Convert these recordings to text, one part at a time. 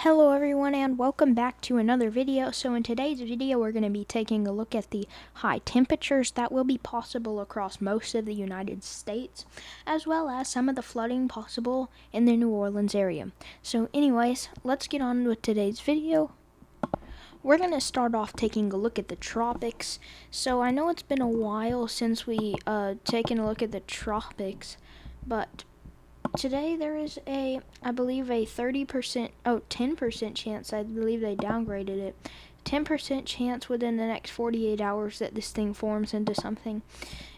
Hello everyone and welcome back to another video. So in today's video we're going to be taking a look at the high temperatures that will be possible across most of the United States, as well as some of the flooding possible in the New Orleans area. So anyways, let's get on with today's video. We're going to start off taking a look at the tropics. So I know it's been a while since we taken a look at the tropics, but today there is I believe a 10% chance, I believe they downgraded it, 10% chance within the next 48 hours that this thing forms into something.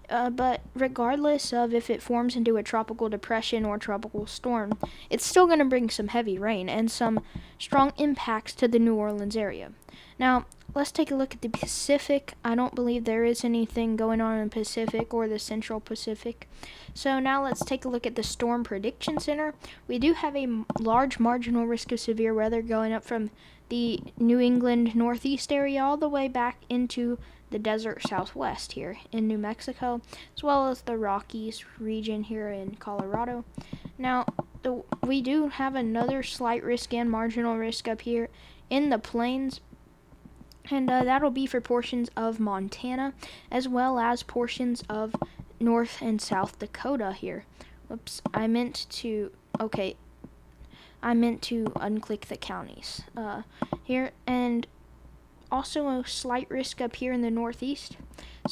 But regardless of if it forms into a tropical depression or tropical storm, it's still going to bring some heavy rain and some strong impacts to the New Orleans area. Now, let's take a look at the Pacific. I don't believe there is anything going on in the Pacific or the Central Pacific. So now let's take a look at the Storm Prediction Center. We do have a large marginal risk of severe weather going up from the New England Northeast area all the way back into the desert Southwest here in New Mexico, as well as the Rockies region here in Colorado. Now, we do have another slight risk and marginal risk up here in the plains, and that'll be for portions of Montana, as well as portions of North and South Dakota here. Whoops, I meant to unclick the counties here, and also a slight risk up here in the Northeast.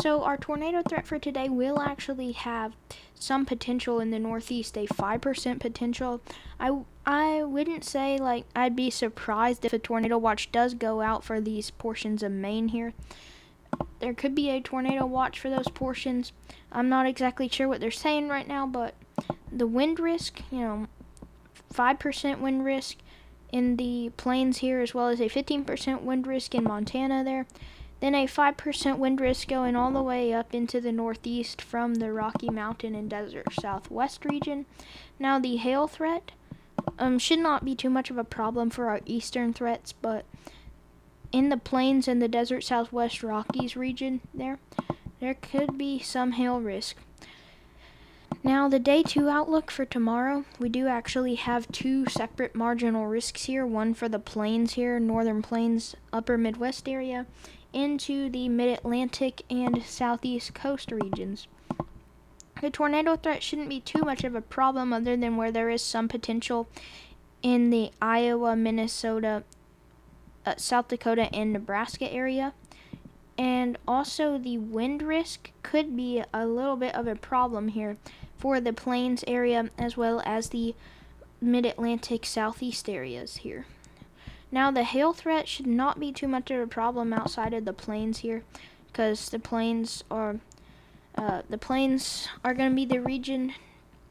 So our tornado threat for today will actually have some potential in the Northeast, a 5% potential. I wouldn't say, I'd be surprised if a tornado watch does go out for these portions of Maine here. There could be a tornado watch for those portions. I'm not exactly sure what they're saying right now, but the wind risk, 5% wind risk in the plains here, as well as a 15% wind risk in Montana there. Then a 5% wind risk going all the way up into the Northeast from the Rocky Mountain and Desert Southwest region. Now the hail threat should not be too much of a problem for our eastern threats, but in the plains and the Desert Southwest Rockies region there could be some hail risk. Now, the day 2 outlook for tomorrow, we do actually have two separate marginal risks here. One for the plains here, northern plains, upper Midwest area, into the mid-Atlantic and southeast coast regions. The tornado threat shouldn't be too much of a problem, other than where there is some potential in the Iowa, Minnesota, South Dakota, and Nebraska area. And also the wind risk could be a little bit of a problem here for the plains area, as well as the mid-Atlantic southeast areas here. Now the hail threat should not be too much of a problem outside of the plains here, because the plains are going to be the region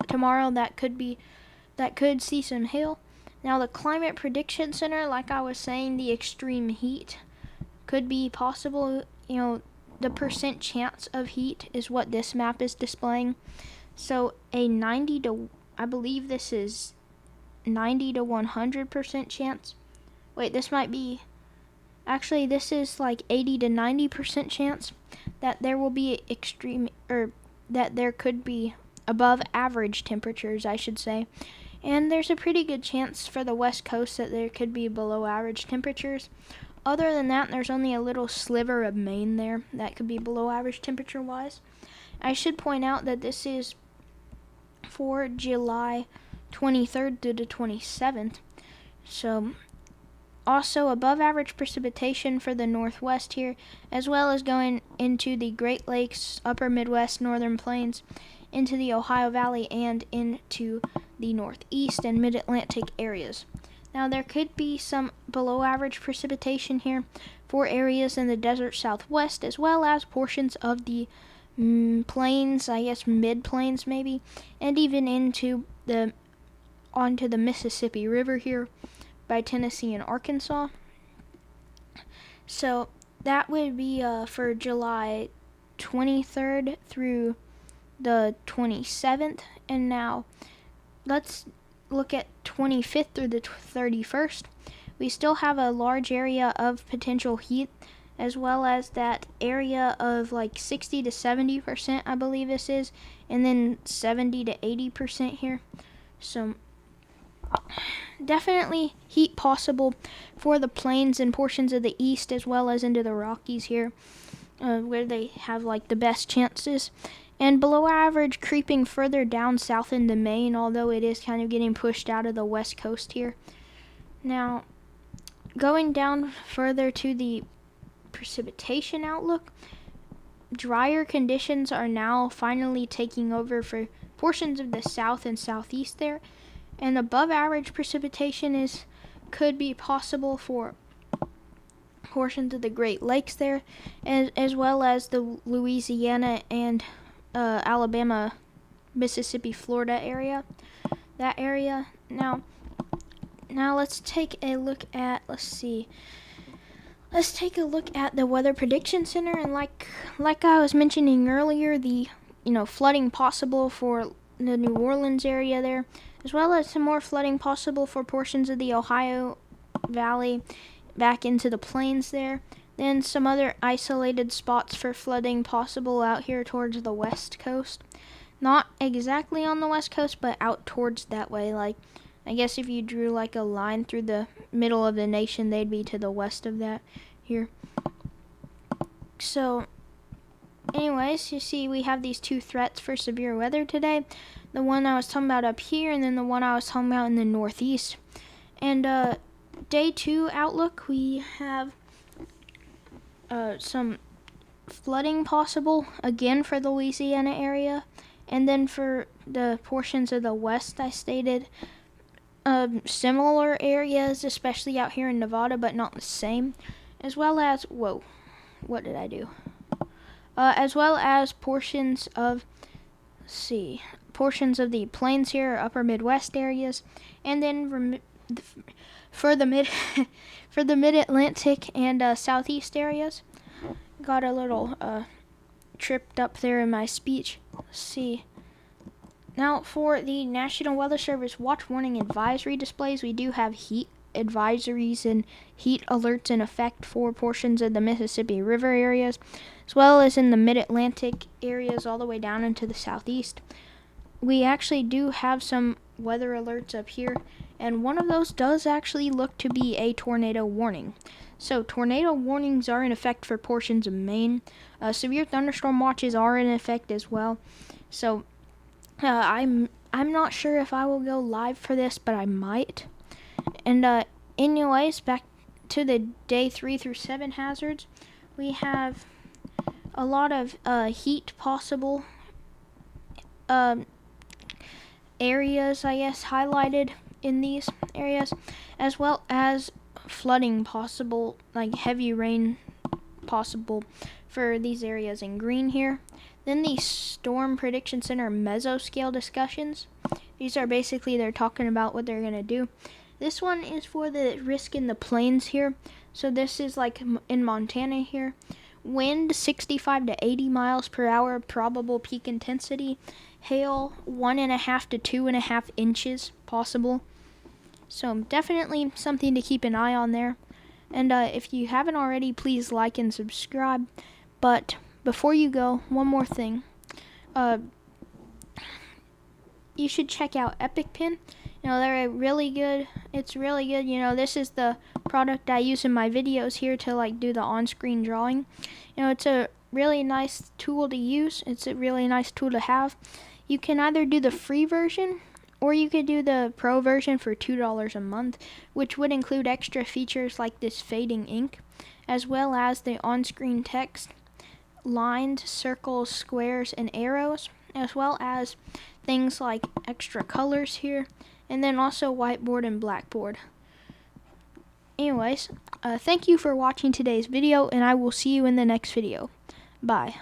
tomorrow that could see some hail. Now the Climate Prediction Center, like I was saying, the extreme heat could be possible. The percent chance of heat is what this map is displaying. So a 90 to 100% chance. Wait, this might be, actually this is like 80 to 90% chance that there will be that there could be above average temperatures, I should say. And there's a pretty good chance for the West Coast that there could be below average temperatures. Other than that, there's only a little sliver of Maine there that could be below average temperature-wise. I should point out that this is for July 23rd through the 27th. So, also above average precipitation for the Northwest here, as well as going into the Great Lakes, upper Midwest, northern plains, into the Ohio Valley, and into the Northeast and Mid-Atlantic areas. Now there could be some below average precipitation here for areas in the desert Southwest, as well as portions of the plains, I guess mid-plains maybe, and even onto the Mississippi River here by Tennessee and Arkansas. So that would be for July 23rd through the 27th. And now let's look at 25th through the 31st. We still have a large area of potential heat, as well as that area of like 60 to 70%, I believe this is, and then 70 to 80% here. So definitely heat possible for the plains and portions of the east, as well as into the Rockies here, where they have like the best chances. And below average creeping further down south into Maine, although it is kind of getting pushed out of the west coast here. Now, going down further to the precipitation outlook, drier conditions are now finally taking over for portions of the south and southeast there, and above average precipitation could be possible for portions of the Great Lakes there, as well as the Louisiana and Alabama, Mississippi, Florida area. That area. Now let's take a look at, Let's take a look at the Weather Prediction Center, and like I was mentioning earlier, the flooding possible for the New Orleans area there, as well as some more flooding possible for portions of the Ohio Valley back into the plains there. Then some other isolated spots for flooding possible out here towards the west coast. Not exactly on the west coast, but out towards that way. Like, I guess if you drew like a line through the middle of the nation, they'd be to the west of that here. So, anyways, you see we have these two threats for severe weather today. The one I was talking about up here, and then the one I was talking about in the northeast. And day 2 outlook, we have some flooding possible again for the Louisiana area, and then for the portions of the west I stated, similar areas, especially out here in Nevada, but not the same, as well as as well as portions of the plains here, upper Midwest areas, and then for the mid-Atlantic and southeast areas. Got a little tripped up there in my speech. Now, for the National Weather Service watch, warning, advisory displays, we do have heat advisories and heat alerts in effect for portions of the Mississippi River areas, as well as in the mid-Atlantic areas all the way down into the southeast. We actually do have some weather alerts up here, and one of those does actually look to be a tornado warning. So tornado warnings are in effect for portions of Maine. Severe thunderstorm watches are in effect as well. So I'm not sure if I will go live for this, but I might. And anyways, back to the day 3 through 7 hazards. We have a lot of heat possible areas, I guess, highlighted in these areas, as well as flooding possible, like heavy rain possible for these areas in green here. Then the Storm Prediction Center mesoscale discussions. These are basically, they're talking about what they're going to do. This one is for the risk in the plains here. So this is like in Montana here. Wind 65 to 80 miles per hour, probable peak intensity. Hail 1.5 to 2.5 inches possible. So definitely something to keep an eye on there. And if you haven't already, please like and subscribe. But before you go, one more thing. You should check out EpicPen. They're really good. It's really good. This is the product I use in my videos here to like do the on-screen drawing. It's a really nice tool to use. It's a really nice tool to have. You can either do the free version, or you could do the pro version for $2 a month, which would include extra features like this fading ink, as well as the on-screen text, lines, circles, squares, and arrows, as well as things like extra colors here, and then also whiteboard and blackboard. Anyways, thank you for watching today's video, and I will see you in the next video. Bye.